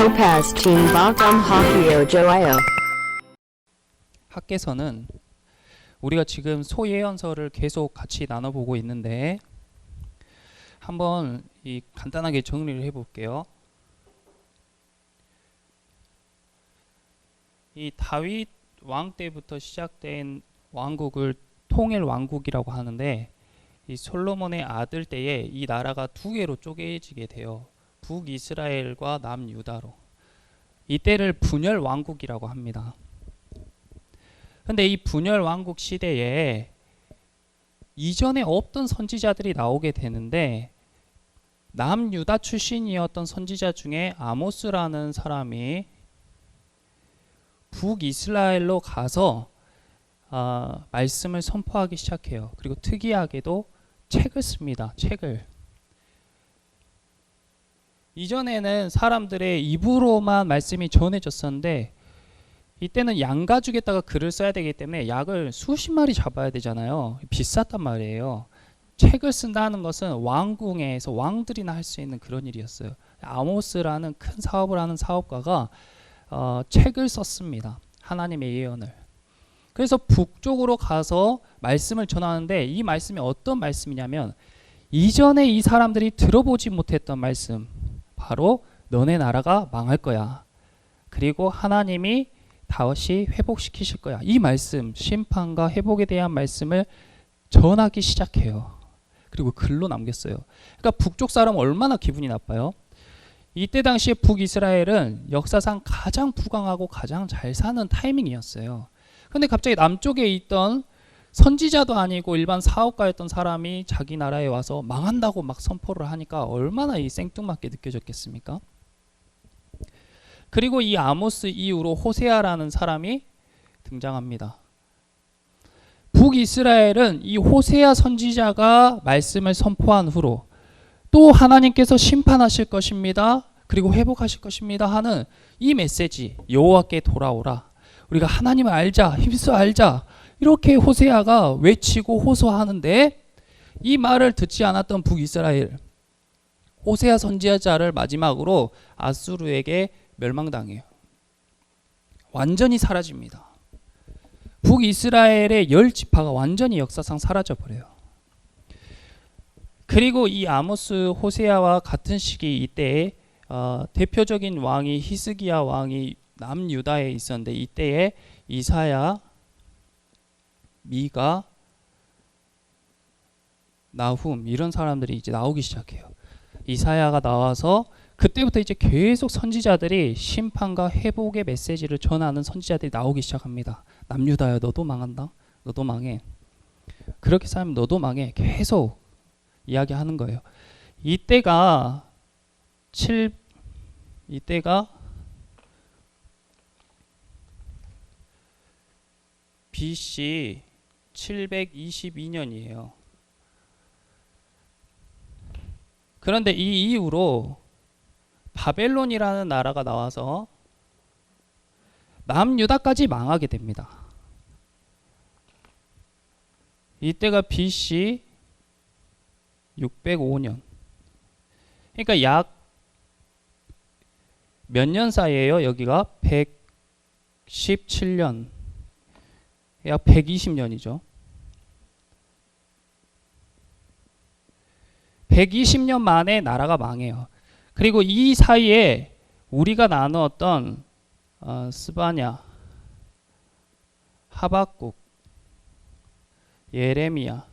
Topaz Team Bogum Hakio Joao. 학개서는 우리가 지금 소예언서를 계속 같이 나눠보고 있는데 한번 간단하게 정리를 해볼게요. 이 다윗 왕 때부터 시작된 왕국을 통일 왕국이라고 하는데, 이 솔로몬의 아들 때에 이 나라가 두 개로 쪼개지게 돼요. 북이스라엘과 남유다로. 이때를 분열 왕국이라고 합니다. 근데 이 분열 왕국 시대에 이전에 없던 선지자들이 나오게 되는데, 남유다 출신이었던 선지자 중에 아모스라는 사람이 북이스라엘로 가서 말씀을 선포하기 시작해요. 그리고 특이하게도 책을 씁니다. 책을. 이전에는 사람들의 입으로만 말씀이 전해졌었는데, 이때는 양가죽에다가 글을 써야 되기 때문에 약을 수십 마리 잡아야 되잖아요. 비쌌단 말이에요. 책을 쓴다는 것은 왕궁에서 왕들이나 할 수 있는 그런 일이었어요. 아모스라는 큰 사업을 하는 사업가가 책을 썼습니다. 하나님의 예언을. 그래서 북쪽으로 가서 말씀을 전하는데, 이 말씀이 어떤 말씀이냐면 이전에 이 사람들이 들어보지 못했던 말씀, 바로 너네 나라가 망할 거야, 그리고 하나님이 다시 회복시키실 거야, 이 말씀, 심판과 회복에 대한 말씀을 전하기 시작해요. 그리고 글로 남겼어요. 그러니까 북쪽 사람은 얼마나 기분이 나빠요. 이때 당시에 북이스라엘은 역사상 가장 부강하고 가장 잘 사는 타이밍이었어요. 근데 갑자기 남쪽에 있던 선지자도 아니고 일반 사업가였던 사람이 자기 나라에 와서 망한다고 막 선포를 하니까 얼마나 이 생뚱맞게 느껴졌겠습니까? 그리고 이 아모스 이후로 호세아라는 사람이 등장합니다. 북이스라엘은 이 호세아 선지자가 말씀을 선포한 후로 또 하나님께서 심판하실 것입니다, 그리고 회복하실 것입니다 하는 이 메시지, 여호와께 돌아오라, 우리가 하나님을 알자, 힘써 알자, 이렇게 호세아가 외치고 호소하는데, 이 말을 듣지 않았던 북이스라엘, 호세아 선지자를 마지막으로 아수르에게 멸망당해요. 완전히 사라집니다. 북이스라엘의 10지파가 완전히 역사상 사라져버려요. 그리고 이 아모스, 호세아와 같은 시기 이때에 대표적인 왕이 히스기야 왕이 남유다에 있었는데, 이때에 이사야, 미가, 나훔 이런 사람들이 이제 나오기 시작해요. 이사야가 나와서 그때부터 이제 계속 선지자들이 심판과 회복의 메시지를 전하는 선지자들이 나오기 시작합니다. 남유다야, 너도 망한다, 너도 망해, 그렇게 살면 너도 망해, 계속 이야기하는 거예요. 이때가 BC 722년이에요. 그런데 이 이후로 바벨론이라는 나라가 나와서 남유다까지 망하게 됩니다. 이때가 BC 605년. 그러니까 약 몇 년 사이에요? 여기가 117년. 약 120년이죠. 120년 만에 나라가 망해요. 그리고 이 사이에 우리가 나누었던 스바냐, 하박국, 예레미야,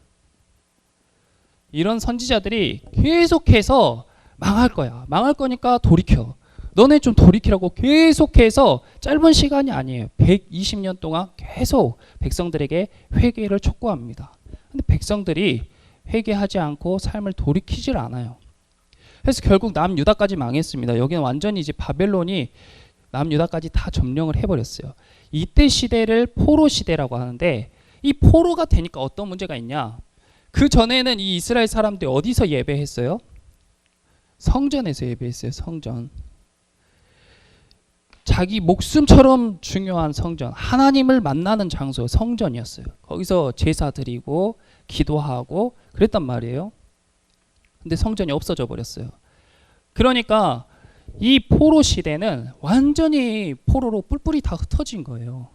이런 선지자들이 계속해서 망할 거야, 망할 거니까 돌이켜, 너네 좀 돌이키라고 계속해서, 짧은 시간이 아니에요, 120년 동안 계속 백성들에게 회개를 촉구합니다. 근데 백성들이 회개하지 않고 삶을 돌이키질 않아요. 그래서 결국 남유다까지 망했습니다. 여기는 완전히 이제 바벨론이 남유다까지 다 점령을 해버렸어요. 이때 시대를 포로 시대라고 하는데, 이 포로가 되니까 어떤 문제가 있냐, 그 전에는 이 이스라엘 사람들이 어디서 예배했어요? 성전에서 예배했어요. 성전. 자기 목숨처럼 중요한 성전, 하나님을 만나는 장소, 성전이었어요. 거기서 제사 드리고 기도하고 그랬단 말이에요. 근데 성전이 없어져 버렸어요. 그러니까 이 포로 시대는 완전히 포로로 뿔뿔이 다 흩어진 거예요.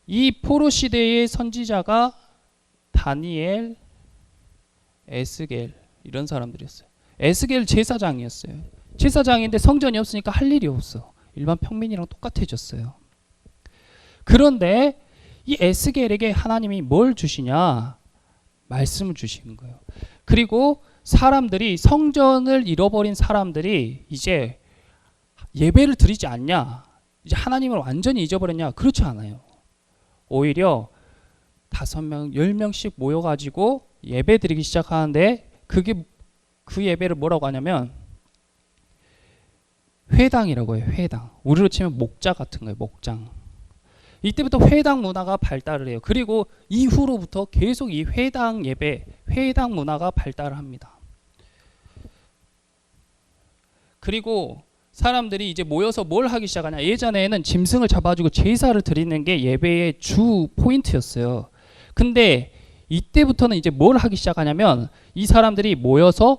이 포로 시대의 선지자가 다니엘, 에스겔 이런 사람들이었어요. 에스겔 제사장이었어요. 제사장인데 성전이 없으니까 할 일이 없어. 일반 평민이랑 똑같아졌어요. 그런데 이 에스겔에게 하나님이 뭘 주시냐? 말씀을 주시는 거예요. 그리고 사람들이 성전을 잃어버린 사람들이 이제 예배를 드리지 않냐? 이제 하나님을 완전히 잊어버렸냐? 그렇지 않아요. 오히려 5명, 10명씩 모여가지고 예배 드리기 시작하는데 그게 그 예배를 뭐라고 하냐면 회당이라고 해요. 회당. 우리로 치면 목자 같은 거예요. 목장. 이때부터 회당 문화가 발달을 해요. 그리고 이후로부터 계속 이 회당 예배, 회당 문화가 발달을 합니다. 그리고 사람들이 이제 모여서 뭘 하기 시작하냐. 예전에는 짐승을 잡아주고 제사를 드리는 게 예배의 주 포인트였어요. 근데 이때부터는 이제 뭘 하기 시작하냐면 이 사람들이 모여서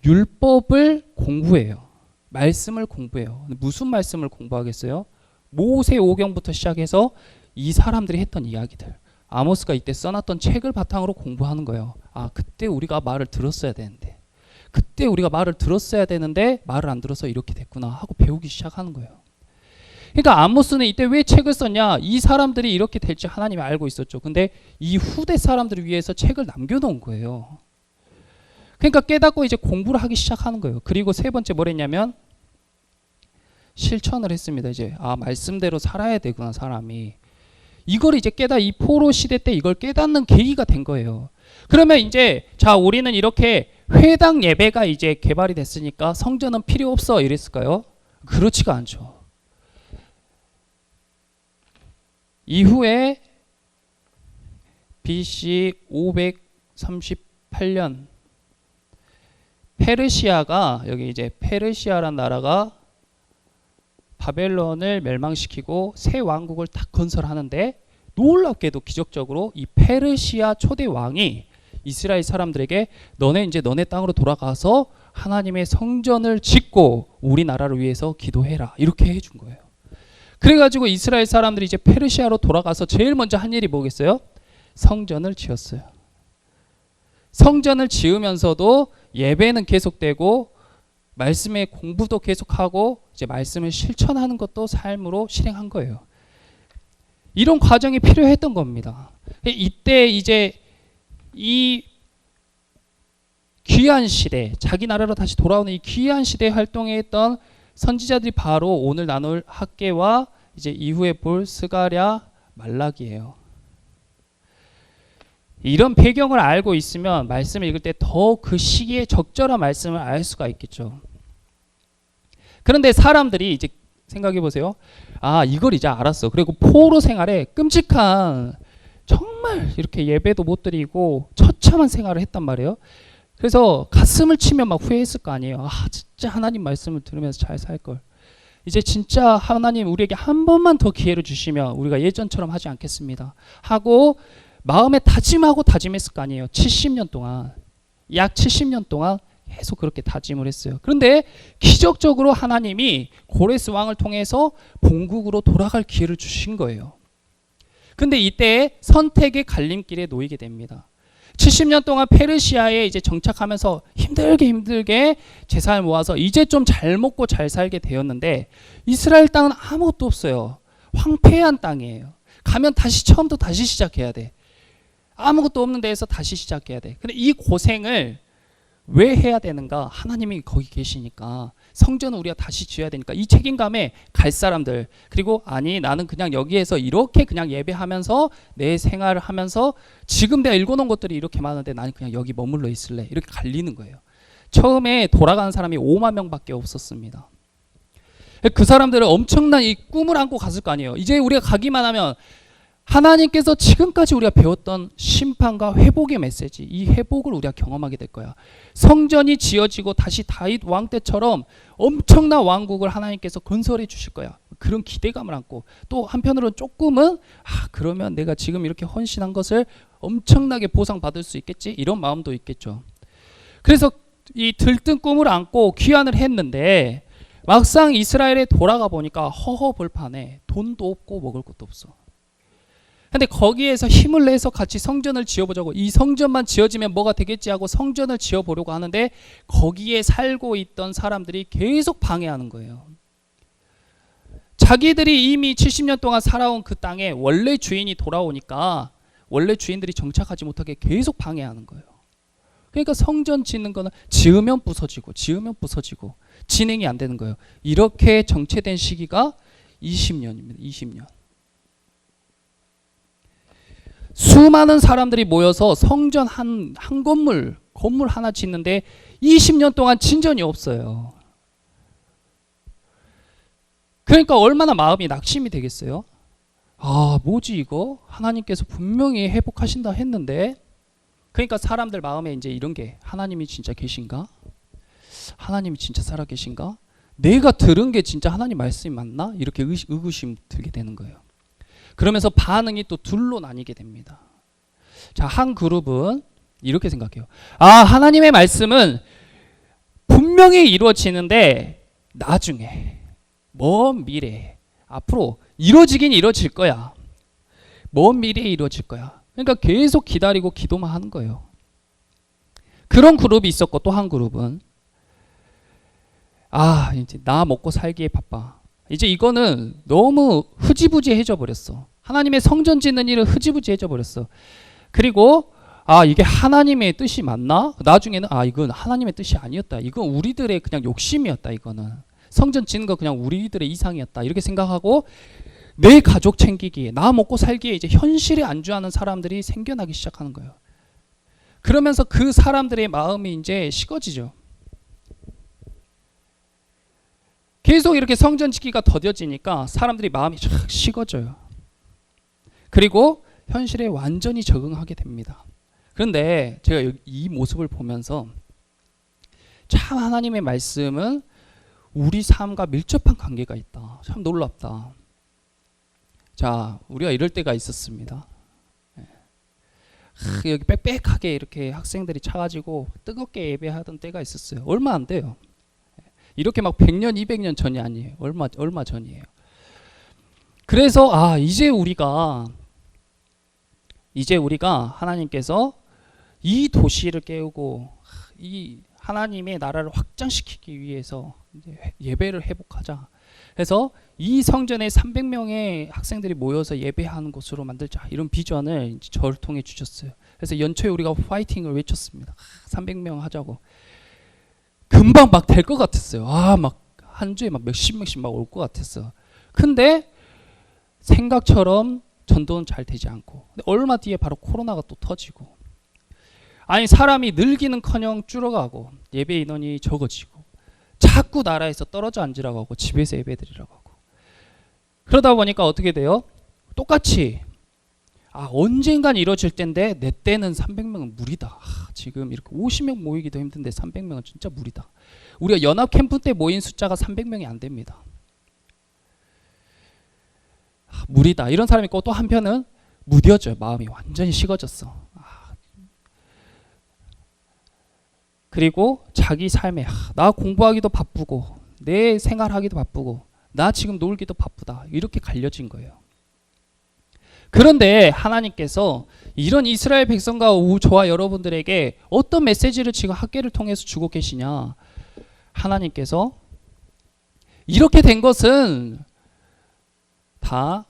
율법을 공부해요. 말씀을 공부해요. 무슨 말씀을 공부하겠어요? 모세오경부터 시작해서 이 사람들이 했던 이야기들, 아모스가 이때 써놨던 책을 바탕으로 공부하는 거예요. 아, 그때 우리가 말을 들었어야 되는데, 그때 우리가 말을 들었어야 되는데 말을 안 들어서 이렇게 됐구나 하고 배우기 시작하는 거예요. 그러니까 아모스는 이때 왜 책을 썼냐? 이 사람들이 이렇게 될지 하나님이 알고 있었죠. 근데 이 후대 사람들을 위해서 책을 남겨놓은 거예요. 그러니까 깨닫고 이제 공부를 하기 시작하는 거예요. 그리고 세 번째 뭘 했냐면 실천을 했습니다. 이제 말씀대로 살아야 되구나 사람이. 이걸 이제 이 포로 시대 때 이걸 깨닫는 계기가 된 거예요. 그러면 이제 자 우리는 이렇게 회당 예배가 이제 개발이 됐으니까 성전은 필요 없어 이랬을까요? 그렇지가 않죠. 이후에 BC 538년 페르시아가 여기 이제 페르시아란 나라가 바벨론을 멸망시키고 새 왕국을 딱 건설하는데 놀랍게도 기적적으로 이 페르시아 초대 왕이 이스라엘 사람들에게 너네 이제 너네 땅으로 돌아가서 하나님의 성전을 짓고 우리나라를 위해서 기도해라 이렇게 해준 거예요. 그래가지고 이스라엘 사람들이 이제 페르시아로 돌아가서 제일 먼저 한 일이 뭐겠어요? 성전을 지었어요. 성전을 지으면서도 예배는 계속되고 말씀의 공부도 계속하고 이제 말씀을 실천하는 것도 삶으로 실행한 거예요. 이런 과정이 필요했던 겁니다. 이때 이제 이 귀한 시대, 자기 나라로 다시 돌아오는 이 귀한 시대에 활동했던 선지자들이 바로 오늘 나눌 학개와 이제 이후에 볼 스가랴, 말라기예요. 이런 배경을 알고 있으면 말씀을 읽을 때 더 그 시기에 적절한 말씀을 알 수가 있겠죠. 그런데 사람들이 이제 생각해 보세요. 이걸 이제 알았어. 그리고 포로 생활에 끔찍한 정말 이렇게 예배도 못 드리고 처참한 생활을 했단 말이에요. 그래서 가슴을 치며 막 후회했을 거 아니에요. 진짜 하나님 말씀을 들으면서 잘 살 걸. 이제 진짜 하나님 우리에게 한 번만 더 기회를 주시면 우리가 예전처럼 하지 않겠습니다. 하고 마음에 다짐하고 다짐했을 거 아니에요. 70년 동안. 약 70년 동안 계속 그렇게 다짐을 했어요. 그런데 기적적으로 하나님이 고레스 왕을 통해서 본국으로 돌아갈 기회를 주신 거예요. 근데 이때 선택의 갈림길에 놓이게 됩니다. 70년 동안 페르시아에 이제 정착하면서 힘들게 재산을 모아서 이제 좀 잘 먹고 잘 살게 되었는데 이스라엘 땅은 아무것도 없어요. 황폐한 땅이에요. 가면 다시 처음부터 다시 시작해야 돼. 아무것도 없는 데에서 다시 시작해야 돼. 근데 이 고생을 왜 해야 되는가? 하나님이 거기 계시니까 성전을 우리가 다시 지어야 되니까 이 책임감에 갈 사람들, 그리고 아니 나는 그냥 여기에서 이렇게 그냥 예배하면서 내 생활을 하면서 지금 내가 읽어놓은 것들이 이렇게 많은데 나는 그냥 여기 머물러 있을래 이렇게 갈리는 거예요. 처음에 돌아가는 사람이 5만 명밖에 없었습니다. 그 사람들은 엄청난 이 꿈을 안고 갔을 거 아니에요. 이제 우리가 가기만 하면 하나님께서 지금까지 우리가 배웠던 심판과 회복의 메시지, 이 회복을 우리가 경험하게 될 거야. 성전이 지어지고 다시 다윗 왕 때처럼 엄청난 왕국을 하나님께서 건설해 주실 거야. 그런 기대감을 안고 또 한편으로는 조금은 그러면 내가 지금 이렇게 헌신한 것을 엄청나게 보상받을 수 있겠지? 이런 마음도 있겠죠. 그래서 이 들뜬 꿈을 안고 귀환을 했는데 막상 이스라엘에 돌아가 보니까 허허벌판에 돈도 없고 먹을 것도 없어. 근데 거기에서 힘을 내서 같이 성전을 지어보자고, 이 성전만 지어지면 뭐가 되겠지 하고 성전을 지어보려고 하는데 거기에 살고 있던 사람들이 계속 방해하는 거예요. 자기들이 이미 70년 동안 살아온 그 땅에 원래 주인이 돌아오니까 원래 주인들이 정착하지 못하게 계속 방해하는 거예요. 그러니까 성전 짓는 거는 지으면 부서지고 진행이 안 되는 거예요. 이렇게 정체된 시기가 20년입니다. 20년. 수많은 사람들이 모여서 성전 한 건물 하나 짓는데 20년 동안 진전이 없어요. 그러니까 얼마나 마음이 낙심이 되겠어요? 아, 뭐지 이거? 하나님께서 분명히 회복하신다 했는데. 그러니까 사람들 마음에 이제 이런 게, 하나님이 진짜 계신가? 하나님이 진짜 살아 계신가? 내가 들은 게 진짜 하나님 말씀이 맞나? 이렇게 의구심 들게 되는 거예요. 그러면서 반응이 또 둘로 나뉘게 됩니다. 자, 한 그룹은 이렇게 생각해요. 아, 하나님의 말씀은 분명히 이루어지는데 나중에, 먼 미래에, 앞으로 이루어지긴 이루어질 거야. 먼 미래에 이루어질 거야. 그러니까 계속 기다리고 기도만 하는 거예요. 그런 그룹이 있었고, 또 한 그룹은 아, 이제 나 먹고 살기에 바빠. 이제 이거는 너무 흐지부지해져 버렸어. 하나님의 성전 짓는 일은 흐지부지해져 버렸어. 그리고 아, 이게 하나님의 뜻이 맞나? 나중에는 아, 이건 하나님의 뜻이 아니었다. 이건 우리들의 그냥 욕심이었다. 이거는 성전 짓는 거 그냥 우리들의 이상이었다. 이렇게 생각하고 내 가족 챙기기에, 나 먹고 살기에 이제 현실에 안주하는 사람들이 생겨나기 시작하는 거예요. 그러면서 그 사람들의 마음이 이제 식어지죠. 계속 이렇게 성전 짓기가 더뎌지니까 사람들이 마음이 쫙 식어져요. 그리고 현실에 완전히 적응하게 됩니다. 그런데 제가 이 모습을 보면서 참 하나님의 말씀은 우리 삶과 밀접한 관계가 있다. 참 놀랍다. 자, 우리가 이럴 때가 있었습니다. 여기 빽빽하게 이렇게 학생들이 차가지고 뜨겁게 예배하던 때가 있었어요. 얼마 안 돼요. 이렇게 막 100년, 200년 전이 아니에요. 얼마 전이에요. 그래서 아, 이제 우리가 하나님께서 이 도시를 깨우고 이 하나님의 나라를 확장시키기 위해서 이제 예배를 회복하자. 그래서 이 성전에 300명의 학생들이 모여서 예배하는 곳으로 만들자. 이런 비전을 이제 저를 통해 주셨어요. 그래서 연초에 우리가 파이팅을 외쳤습니다. 300명 하자고. 금방 막 될 것 같았어요. 아, 막 한 주에 막 몇십 명씩 막 올 것 같았어. 근데 생각처럼 전도는 잘 되지 않고, 근데 얼마 뒤에 바로 코로나가 또 터지고, 아니 사람이 늘기는커녕 줄어가고 예배 인원이 적어지고 자꾸 나라에서 떨어져 앉으라고 하고 집에서 예배드리라고 하고, 그러다 보니까 어떻게 돼요? 똑같이 아, 언젠간 이루어질 텐데 내 때는 300명은 무리다. 아, 지금 이렇게 50명 모이기도 힘든데 300명은 진짜 무리다. 우리가 연합 캠프 때 모인 숫자가 300명이 안 됩니다. 아, 무리다. 이런 사람이 있고, 또 한편은 무뎌져요. 마음이 완전히 식어졌어. 아. 그리고 자기 삶에 나 공부하기도 바쁘고 내 생활하기도 바쁘고 나 지금 놀기도 바쁘다. 이렇게 갈려진 거예요. 그런데 하나님께서 이런 이스라엘 백성과 저와 여러분들에게 어떤 메시지를 지금 학계를 통해서 주고 계시냐. 하나님께서 이렇게 된 것은 다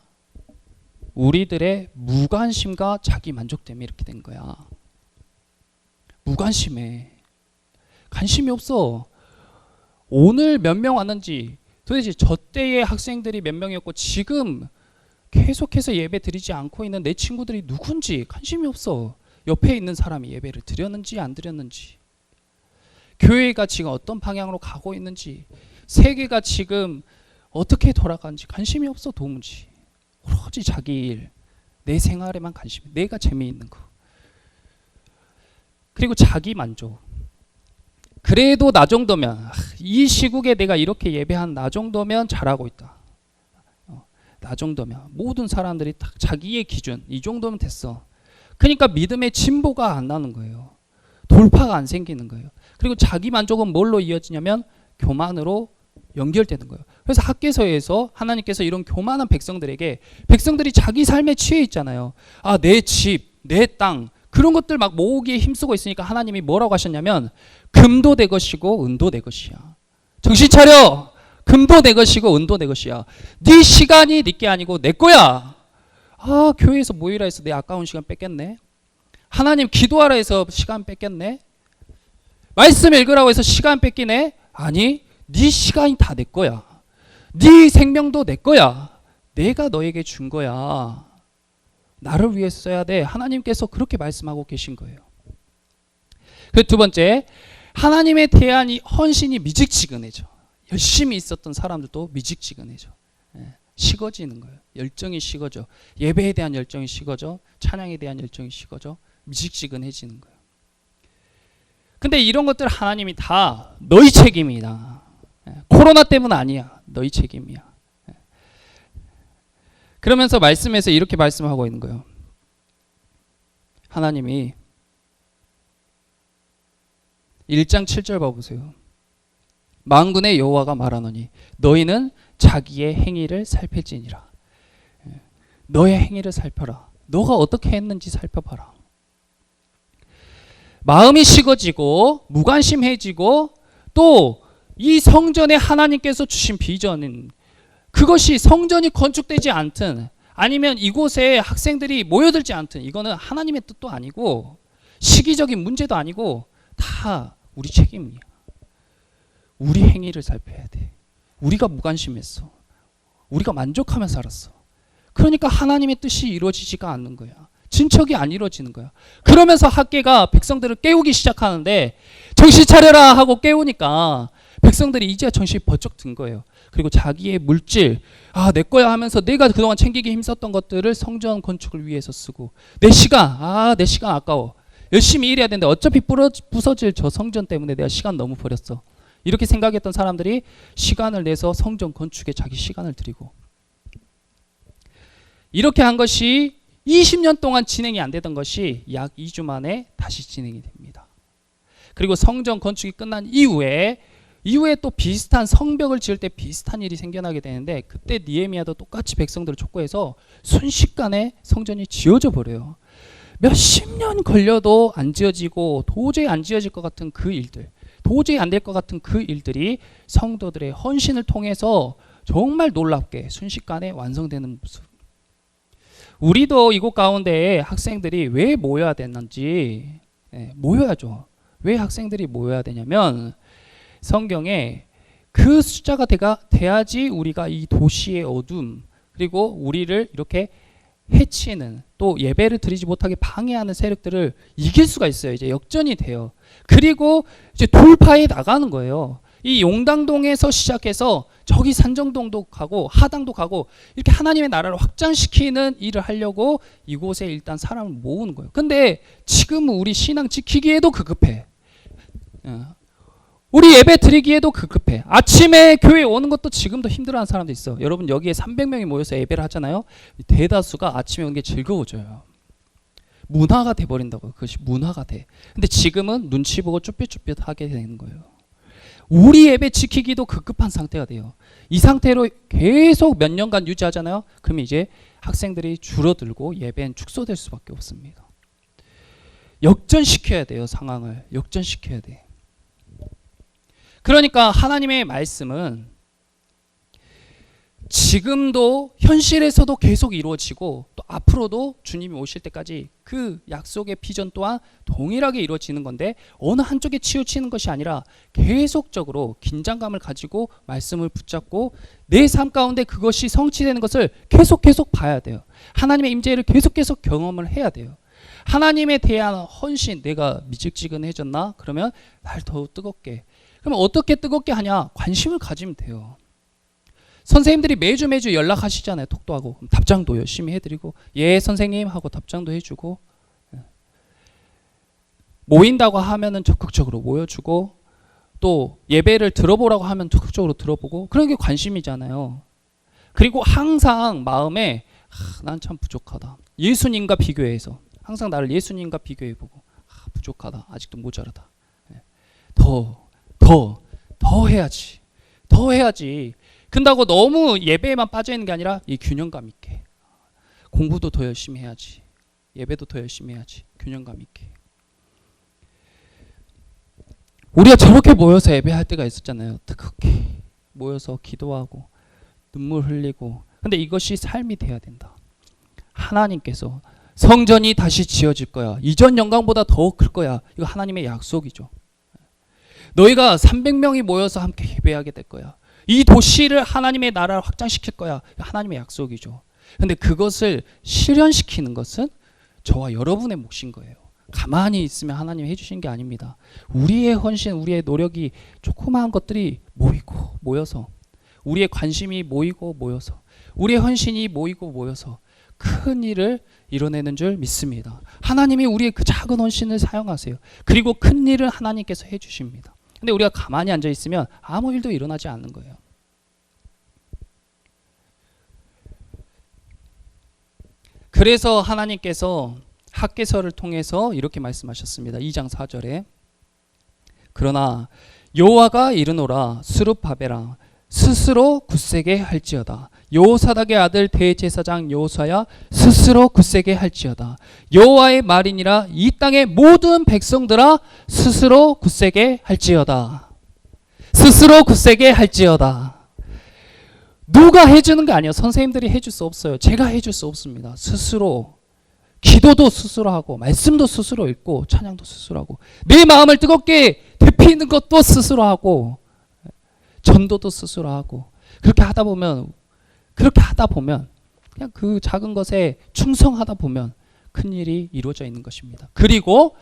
우리들의 무관심과 자기 만족 때문에 이렇게 된 거야. 무관심해. 관심이 없어. 오늘 몇 명 왔는지, 도대체 저 때의 학생들이 몇 명이었고 지금 계속해서 예배 드리지 않고 있는 내 친구들이 누군지 관심이 없어. 옆에 있는 사람이 예배를 드렸는지 안 드렸는지, 교회가 지금 어떤 방향으로 가고 있는지, 세계가 지금 어떻게 돌아가는지 관심이 없어. 도무지. 오로지 자기 일, 내 생활에만 관심이, 내가 재미있는 거. 그리고 자기 만족. 그래도 나 정도면, 이 시국에 내가 이렇게 예배한 나 정도면 잘하고 있다. 나 정도면, 모든 사람들이 딱 자기의 기준 이 정도면 됐어. 그러니까 믿음의 진보가 안 나는 거예요. 돌파가 안 생기는 거예요. 그리고 자기 만족은 뭘로 이어지냐면 교만으로 연결되는 거예요. 그래서 학개서에서 하나님께서 이런 교만한 백성들에게, 백성들이 자기 삶에 취해 있잖아요. 아, 내 집, 내 땅, 그런 것들 막 모으기에 힘쓰고 있으니까 하나님이 뭐라고 하셨냐면 금도 내 것이고 은도 내 것이야. 정신 차려. 금도 내 것이고 은도 내 것이야. 네 시간이 네 게 아니고 내 거야. 아, 교회에서 모이라 해서 내 아까운 시간 뺏겼네. 하나님 기도하라 해서 시간 뺏겼네. 말씀 읽으라고 해서 시간 뺏기네. 아니, 네 시간이 다 내 거야. 네 생명도 내 거야. 내가 너에게 준 거야. 나를 위해서 써야 돼. 하나님께서 그렇게 말씀하고 계신 거예요. 그 두 번째, 하나님에 대한 이 헌신이 미직지근해져. 열심히 있었던 사람들도 미직지근해져. 식어지는 거예요. 열정이 식어져. 예배에 대한 열정이 식어져. 찬양에 대한 열정이 식어져. 미직지근해지는 거예요. 근데 이런 것들 하나님이 다 너희 책임이다. 코로나 때문 아니야. 너희 책임이야. 그러면서 말씀에서 이렇게 말씀하고 있는 거예요. 하나님이 1장 7절 봐보세요. 만군의 여호와가 말하노니 너희는 자기의 행위를 살필지니라. 너의 행위를 살펴라. 너가 어떻게 했는지 살펴봐라. 마음이 식어지고 무관심해지고 또 이 성전에 하나님께서 주신 비전은, 그것이 성전이 건축되지 않든 아니면 이곳에 학생들이 모여들지 않든 이거는 하나님의 뜻도 아니고 시기적인 문제도 아니고 다 우리 책임이야. 우리 행위를 살펴야 돼. 우리가 무관심했어. 우리가 만족하며 살았어. 그러니까 하나님의 뜻이 이루어지지가 않는 거야. 진척이 안 이루어지는 거야. 그러면서 학계가 백성들을 깨우기 시작하는데 정신 차려라 하고 깨우니까 백성들이 이제 정신이 번쩍 든 거예요. 그리고 자기의 물질, 아, 내 거야 하면서 내가 그동안 챙기기 힘썼던 것들을 성전 건축을 위해서 쓰고, 내 시간, 내 시간 아까워. 열심히 일해야 되는데 어차피 부서질 저 성전 때문에 내가 시간 너무 버렸어. 이렇게 생각했던 사람들이 시간을 내서 성전 건축에 자기 시간을 들이고, 이렇게 한 것이 20년 동안 진행이 안 되던 것이 약 2주 만에 다시 진행이 됩니다. 그리고 성전 건축이 끝난 이후에 또 비슷한 성벽을 지을 때 비슷한 일이 생겨나게 되는데, 그때 느헤미야도 똑같이 백성들을 촉구해서 순식간에 성전이 지어져 버려요. 몇십 년 걸려도 안 지어지고 도저히 안 지어질 것 같은 그 일들, 도저히 안 될 것 같은 그 일들이 성도들의 헌신을 통해서 정말 놀랍게 순식간에 완성되는 모습. 우리도 이곳 가운데에 학생들이 왜 모여야 되는지, 모여야죠. 왜 학생들이 모여야 되냐면 성경에 그 숫자가 돼야지 우리가 이 도시의 어둠, 그리고 우리를 이렇게 해치는, 또 예배를 드리지 못하게 방해하는 세력들을 이길 수가 있어요. 이제 역전이 돼요. 그리고 이제 돌파해 나가는 거예요. 이 용당동에서 시작해서 저기 산정동도 가고 하당도 가고 이렇게 하나님의 나라를 확장시키는 일을 하려고 이곳에 일단 사람을 모으는 거예요. 근데 지금은 우리 신앙 지키기에도 급급해. 우리 예배 드리기에도 급급해. 아침에 교회 오는 것도 지금도 힘들어하는 사람도 있어. 여러분 여기에 300명이 모여서 예배를 하잖아요. 대다수가 아침에 오는 게 즐거워져요. 문화가 돼버린다고요. 그것이 문화가 돼. 근데 지금은 눈치 보고 쭈삣쭈삣 하게 되는 거예요. 우리 예배 지키기도 급급한 상태가 돼요. 이 상태로 계속 몇 년간 유지하잖아요. 그럼 이제 학생들이 줄어들고 예배는 축소될 수밖에 없습니다. 역전시켜야 돼요. 상황을 역전시켜야 돼. 그러니까 하나님의 말씀은 지금도 현실에서도 계속 이루어지고 또 앞으로도 주님이 오실 때까지 그 약속의 비전 또한 동일하게 이루어지는 건데, 어느 한쪽에 치우치는 것이 아니라 계속적으로 긴장감을 가지고 말씀을 붙잡고 내 삶 가운데 그것이 성취되는 것을 계속 봐야 돼요. 하나님의 임재를 계속 경험을 해야 돼요. 하나님에 대한 헌신, 내가 미직지근해졌나? 그러면 날 더 뜨겁게. 그러면 어떻게 뜨겁게 하냐? 관심을 가지면 돼요. 선생님들이 매주 연락하시잖아요. 톡도 하고 답장도 열심히 해드리고, 예 선생님 하고 답장도 해주고, 모인다고 하면은 적극적으로 모여주고, 또 예배를 들어보라고 하면 적극적으로 들어보고, 그런 게 관심이잖아요. 그리고 항상 마음에 난 참 부족하다. 예수님과 비교해서 항상 나를 예수님과 비교해보고, 부족하다. 아직도 모자라다. 더 해야지. 더 해야지. 근다고 너무 예배에만 빠져 있는 게 아니라 이 균형감 있게. 공부도 더 열심히 해야지. 예배도 더 열심히 해야지. 균형감 있게. 우리가 저렇게 모여서 예배할 때가 있었잖아요. 뜨겁게 모여서 기도하고 눈물 흘리고. 근데 이것이 삶이 돼야 된다. 하나님께서 성전이 다시 지어질 거야. 이전 영광보다 더 클 거야. 이거 하나님의 약속이죠. 너희가 300명이 모여서 함께 예배하게 될 거야. 이 도시를 하나님의 나라를 확장시킬 거야. 하나님의 약속이죠. 근데 그것을 실현시키는 것은 저와 여러분의 몫인 거예요. 가만히 있으면 하나님이 해주신 게 아닙니다. 우리의 헌신, 우리의 노력이 조그마한 것들이 모여서 우리의 관심이 모여서 우리의 헌신이 모여서 큰 일을 이뤄내는 줄 믿습니다. 하나님이 우리의 그 작은 헌신을 사용하세요. 그리고 큰 일을 하나님께서 해주십니다. 근데 우리가 가만히 앉아 있으면 아무 일도 일어나지 않는 거예요. 그래서 하나님께서 학개서를 통해서 이렇게 말씀하셨습니다. 2장 4절에 그러나 여호와가 이르노라 스룹바벨아 스스로 굳세게 할지어다. 여호사닥의 아들 대제사장 여호사야 스스로 굳세게 할지어다. 여호와의 말이니라 이 땅의 모든 백성들아 스스로 굳세게 할지어다. 스스로 굳세게 할지어다. 누가 해주는 게 아니에요. 선생님들이 해줄 수 없어요. 제가 해줄 수 없습니다. 스스로 기도도 스스로 하고 말씀도 스스로 읽고 찬양도 스스로 하고 내 마음을 뜨겁게 데피는 것도 스스로 하고 전도도 스스로 하고 그렇게 하다 보면 그냥 그 작은 것에 충성하다 보면 큰 일이 이루어져 있는 것입니다. 그리고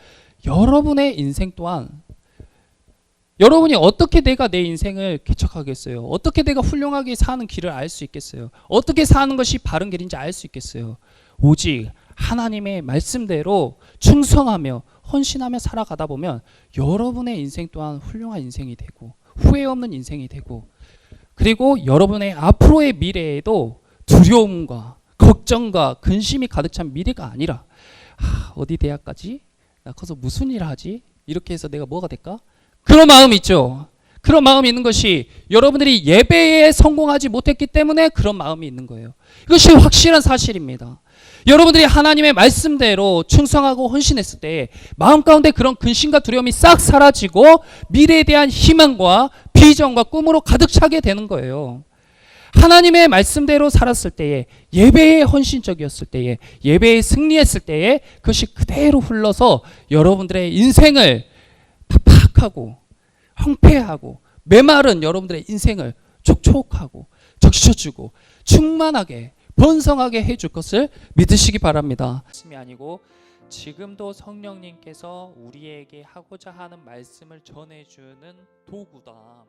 여러분의 인생 또한 여러분이 어떻게 내가 내 인생을 개척하겠어요? 어떻게 내가 훌륭하게 사는 길을 알 수 있겠어요? 어떻게 사는 것이 바른 길인지 알 수 있겠어요? 오직 하나님의 말씀대로 충성하며 헌신하며 살아가다 보면 여러분의 인생 또한 훌륭한 인생이 되고 후회 없는 인생이 되고 그리고 여러분의 앞으로의 미래에도 두려움과 걱정과 근심이 가득 찬 미래가 아니라 어디 대학 가지? 나 커서 무슨 일을 하지? 이렇게 해서 내가 뭐가 될까? 그런 마음이 있죠. 그런 마음이 있는 것이 여러분들이 예배에 성공하지 못했기 때문에 그런 마음이 있는 거예요. 이것이 확실한 사실입니다. 여러분들이 하나님의 말씀대로 충성하고 헌신했을 때 마음 가운데 그런 근심과 두려움이 싹 사라지고 미래에 대한 희망과 비전과 꿈으로 가득 차게 되는 거예요. 하나님의 말씀대로 살았을 때에 예배에 헌신적이었을 때에 예배에 승리했을 때에 그것이 그대로 흘러서 여러분들의 인생을 팍팍하고 황폐하고 메마른 여러분들의 인생을 촉촉하고 적셔주고 충만하게 번성하게 해줄 것을 믿으시기 바랍니다. 말씀이 아니고 지금도 성령님께서 우리에게 하고자 하는 말씀을 전해주는 도구다.